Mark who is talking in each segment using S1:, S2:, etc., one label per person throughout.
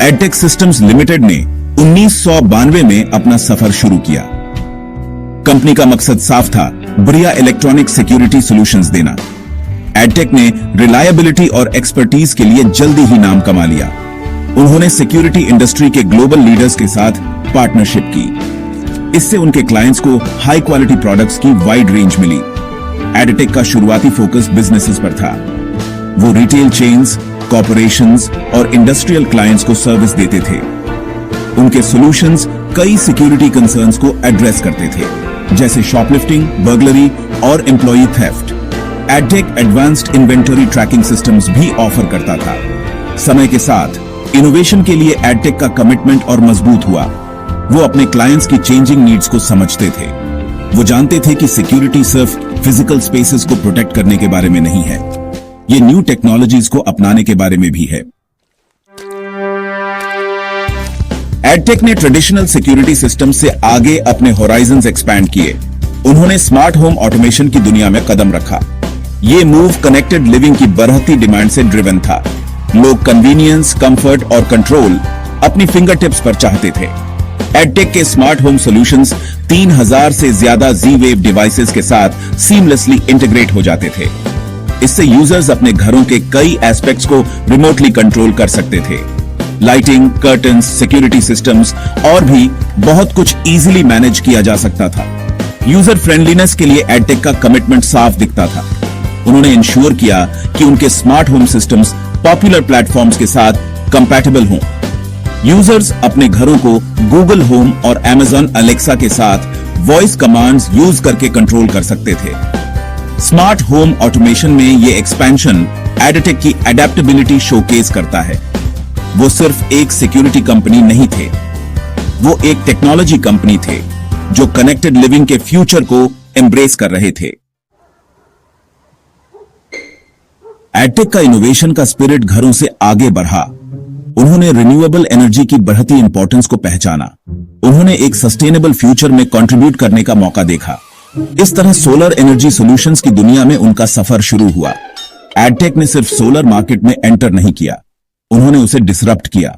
S1: Edtech systems limited ने 1992 में अपना सफर शुरू किया। कंपनी का मकसद साफ था, बढ़िया इलेक्ट्रॉनिक सिक्योरिटी सॉल्यूशंस देना। एडटेक ने रिलायबिलिटी और एक्सपर्टीज के लिए जल्दी ही नाम कमा लिया। उन्होंने सिक्योरिटी इंडस्ट्री के ग्लोबल लीडर्स के साथ पार्टनरशिप की। इससे उनके क्लाइंट्स को हाई क्वालिटी प्रोडक्ट्स की वाइड रेंज मिली। एडटेक का शुरुआती फोकस बिजनेसेस पर था। वो रिटेल चेन्स, कॉर्पोरेशंस और इंडस्ट्रियल क्लाइंट्स को सर्विस देते थे। उनके सॉल्यूशंस कई सिक्योरिटी कंसर्न्स को एड्रेस करते थे, जैसे शॉपलिफ्टिंग, बर्गलरी और employee theft. Edtech advanced inventory tracking systems भी ऑफर करता था। समय के साथ इनोवेशन के लिए एडटेक का कमिटमेंट और मजबूत हुआ। वो अपने क्लाइंट्स की चेंजिंग नीड्स को समझते थे। वो जानते थे कि सिक्योरिटी सिर्फ फिजिकल स्पेसेस को प्रोटेक्ट करने के बारे में नहीं है, ये न्यू टेक्नोलॉजीज को अपनाने के बारे में भी है। एडटेक ने ट्रेडिशनल सिक्योरिटी सिस्टम से आगे अपने होराइजन्स एक्सपैंड किए। उन्होंने स्मार्ट होम ऑटोमेशन की दुनिया में कदम रखा। ये मूव कनेक्टेड लिविंग की बढ़ती डिमांड से ड्रिवन था। लोग कन्वीनियंस, कंफर्ट और कंट्रोल अपनी फिंगर टिप्स पर चाहते थे। एडटेक के स्मार्ट होम सॉल्यूशंस 3000 से ज्यादा Z-Wave डिवाइसेस के साथ सीमलेसली इंटीग्रेट हो जाते थे। इससे यूजर्स अपने घरों के कई एस्पेक्ट्स को रिमोटली कंट्रोल कर सकते थे। लाइटिंग, कर्टन्स, सिक्योरिटी सिस्टम्स और भी बहुत कुछ इजीली मैनेज किया जा सकता था। यूजर फ्रेंडलीनेस के लिए एडटेक का कमिटमेंट साफ दिखता था। उन्होंने इंश्योर किया कि उनके smart home systems popular platforms के साथ कंपैटिबल हों। यूजर्स अपने घरों को गूगल होम और Amazon Alexa के साथ वॉइस कमांड्स यूज करके कंट्रोल कर सकते थे। स्मार्ट होम ऑटोमेशन में ये एक्सपेंशन एडटेक की एडेप्टेबिलिटी शोकेस करता है। वो सिर्फ एक सिक्योरिटी कंपनी नहीं थे, वो एक टेक्नोलॉजी कंपनी थे जो कनेक्टेड लिविंग के फ्यूचर को एम्ब्रेस कर रहे थे। एडटेक का इनोवेशन का स्पिरिट घरों से आगे बढ़ा। उन्होंने रिन्यूएबल एनर्जी की बढ़ती इंपॉर्टेंस को पहचाना। उन्होंने एक सस्टेनेबल फ्यूचर में कंट्रीब्यूट करने का मौका देखा। इस तरह सोलर एनर्जी सॉल्यूशंस की दुनिया में उनका सफर शुरू हुआ। एडटेक ने सिर्फ सोलर मार्केट में एंटर नहीं किया, उन्होंने उसे डिसरप्ट किया।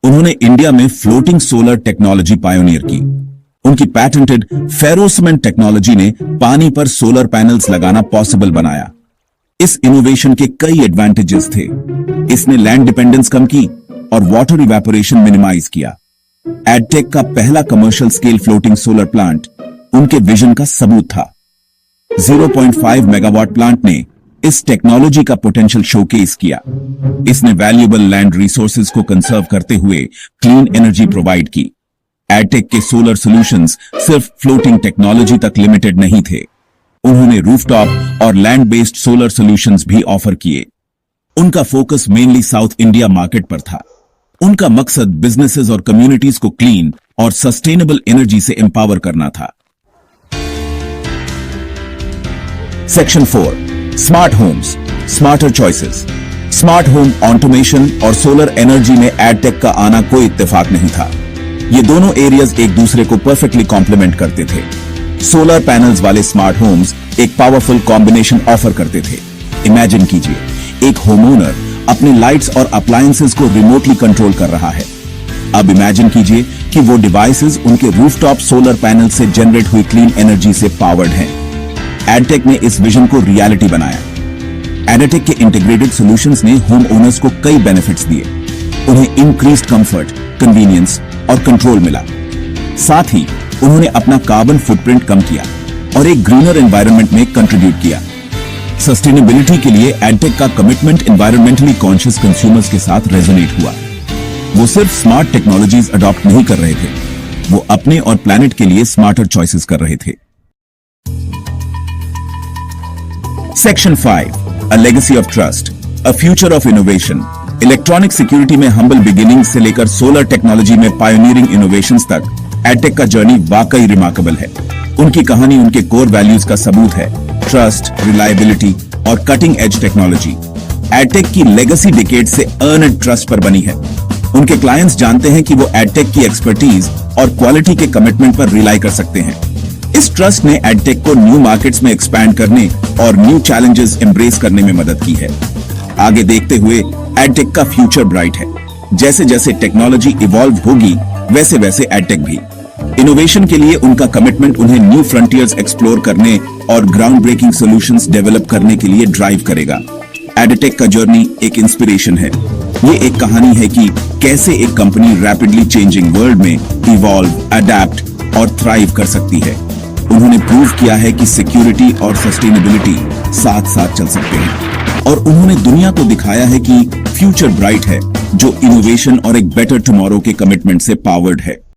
S1: उन्होंने इंडिया में फ्लोटिंग सोलर टेक्नोलॉजी पायोनियर की। उनकी पैटेंटेड फेरोसीमेंट टेक्नोलॉजी ने पानी पर सोलर पैनल्स लगाना पॉसिबल बनाया। इस इनोवेशन के कई एडवांटेजेस थे। इसने लैंड डिपेंडेंस कम की और वाटर इवेपोरेशन मिनिमाइज किया। एडटेक का पहला commercial scale floating solar plant उनके विजन का सबूत था। 0.5 मेगावाट प्लांट ने इस टेक्नोलॉजी का पोटेंशियल शोकेस किया। इसने वैल्यूएबल लैंड रिसोर्सेज को कंजर्व करते हुए क्लीन एनर्जी प्रोवाइड की। एडटेक के सोलर सॉल्यूशंस सिर्फ फ्लोटिंग टेक्नोलॉजी तक लिमिटेड नहीं थे, उन्होंने रूफटॉप और लैंड बेस्ड सोलर सॉल्यूशंस भी ऑफर किए। उनका focus mainly south India market पर था। उनका मकसद बिजनेसेस और कम्युनिटीज को क्लीन और सस्टेनेबल एनर्जी से एम्पावर करना था। Section 4, smart homes, smarter choices. Smart home automation और सोलर एनर्जी में एडटेक का आना कोई इत्तेफाक नहीं था। ये दोनों एरियाज एक दूसरे को परफेक्टली कॉम्प्लीमेंट करते थे। सोलर पैनल्स वाले स्मार्ट होम्स एक पावरफुल कॉम्बिनेशन ऑफर करते थे। इमेजिन कीजिए, एक होमओनर अपने लाइट्स और अप्लायंसेस को रिमोटली कंट्रोल कर रहा है। अब इमेजिन कीजिए कि वो डिवाइसेस उनके रूफटॉप सोलर पैनल से जनरेट हुई क्लीन एनर्जी से पावर्ड हैं। एडटेक ने इस विजन को रियलिटी बनाया। एडटेक के इंटीग्रेटेड सॉल्यूशंस ने होम ओनर्स को कई बेनिफिट्स दिए। उन्हें इंक्रीज्ड कंफर्ट, कन्वीनियंस और कंट्रोल मिला। साथ ही उन्होंने अपना कार्बन फुटप्रिंट कम किया और एक ग्रीनर एनवायरनमेंट में कंट्रीब्यूट किया। सस्टेनेबिलिटी के लिए एडटेक का कमिटमेंट एनवायरमेंटली कॉन्शियस कंज्यूमर्स के साथ रेजोनेट हुआ। वो सिर्फ स्मार्ट टेक्नोलॉजीज अडॉप्ट नहीं कर रहे थे, वो अपने और प्लैनेट के लिए स्मार्टर चॉइसेस कर रहे थे। Section 5, a legacy of trust, a future of innovation. Electronic security में हम्बल बिगिनिंग से लेकर सोलर टेक्नोलॉजी में पायोनियरिंग इनोवेशंस तक एडटेक का जर्नी वाकई रिमार्केबल है। उनकी कहानी उनके कोर वैल्यूज का सबूत है, ट्रस्ट, रिलायबिलिटी और कटिंग एज टेक्नोलॉजी। एडटेक की लेगेसी डिकेड से अर्नड ट्रस्ट पर बनी है। उनके क्लाइंट्स जानते हैं कि वो एडटेक की एक्सपर्टीज और क्वालिटी के कमिटमेंट पर रिलाई कर सकते हैं। इस ट्रस्ट ने एडटेक को न्यू मार्केट्स में एक्सपैंड करने और न्यू चैलेंजेस एम्ब्रेस करने में मदद की है। आगे देखते हुए एडटेक का फ्यूचर ब्राइट है। जैसे जैसे टेक्नोलॉजी इवॉल्व होगी वैसे वैसे एडटेक भी। इनोवेशन के लिए उनका कमिटमेंट उन्हें न्यू फ्रंटियर्स एक्सप्लोर करने और ग्राउंड ब्रेकिंग सॉल्यूशंस डेवलप करने के लिए ड्राइव करेगा। एडटेक का जर्नी एक इंस्पिरेशन है। ये एक कहानी है कि कैसे एक कंपनी रैपिडली चेंजिंग वर्ल्ड में इवॉल्व, अडेप्ट और थ्राइव कर सकती है। उन्होंने प्रूव किया है कि सिक्योरिटी और सस्टेनेबिलिटी साथ साथ चल सकते हैं और उन्होंने दुनिया को दिखाया है कि फ्यूचर ब्राइट है, जो इनोवेशन और एक बेटर टुमारो के कमिटमेंट से पावर्ड है।